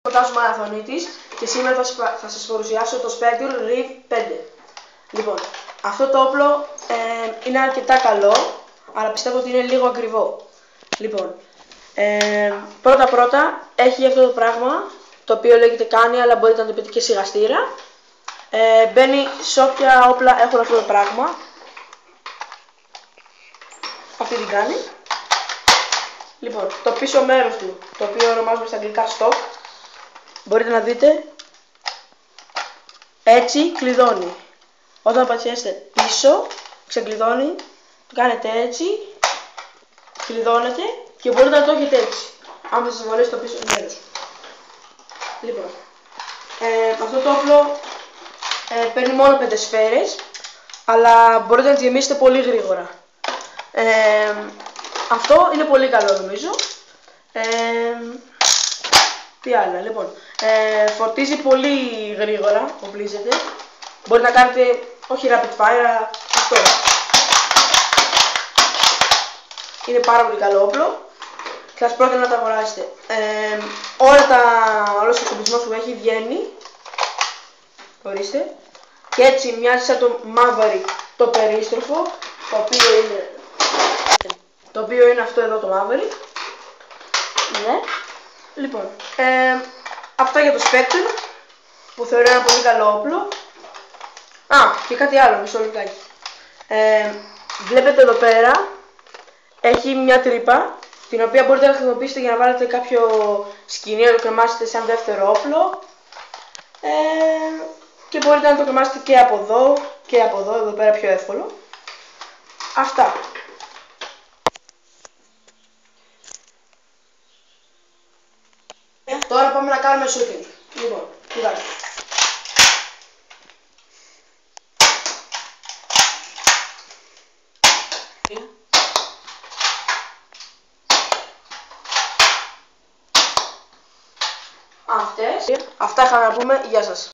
Φωτάς Μαραθωνίτης και σήμερα θα σας παρουσιάσω το Spectre Reef 5. Λοιπόν, αυτό το όπλο είναι αρκετά καλό, αλλά πιστεύω ότι είναι λίγο ακριβό. Λοιπόν, πρώτα έχει αυτό το πράγμα, το οποίο λέγεται κάνει, αλλά μπορείτε να το πείτε και σιγαστήρα. Μπαίνει σε όποια όπλα έχουν αυτό το πράγμα. Αυτή την κάνει. Λοιπόν, το πίσω μέρος του, το οποίο ονομάζουμε στα αγγλικά stock, μπορείτε να δείτε, έτσι κλειδώνει. Όταν πατήσετε πίσω, ξεκλειδώνει, το κάνετε έτσι, κλειδώνετε και μπορείτε να το έχετε έτσι, αν θα σας βολέσει το πίσω μέρος. Λοιπόν, αυτό το όπλο παίρνει μόνο 5 σφαίρες, αλλά μπορείτε να τις γεμίσετε πολύ γρήγορα. Αυτό είναι πολύ καλό νομίζω. Τι άλλο, λοιπόν, φορτίζει πολύ γρήγορα, οπλίζεται. Μπορείτε να κάνετε, όχι rapid fire, αλλά αυτό. Είναι πάρα πολύ καλό όπλο και θα σας πρότεινα να τα αγοράσετε. Όλος ο εξοπλισμός που έχει βγαίνει, ορίστε, και έτσι μοιάζει σαν το Maverick το περίστροφο, το οποίο είναι αυτό εδώ το Maverick. Ναι. Λοιπόν, αυτά για το Spectre, που θεωρώ ένα πολύ καλό όπλο. Και κάτι άλλο, μισό λεπτάκι. Βλέπετε εδώ πέρα, έχει μια τρύπα, την οποία μπορείτε να χρησιμοποιήσετε για να βάλετε κάποιο σκηνή, να το κρεμάσετε σαν δεύτερο όπλο. Και μπορείτε να το κρεμάσετε και από εδώ, εδώ πέρα πιο εύκολο. Αυτά. Τώρα πάμε να κάνουμε shooting. Λοιπόν, κοιτάξτε. Αυτά είχαμε να πούμε. Γεια σας.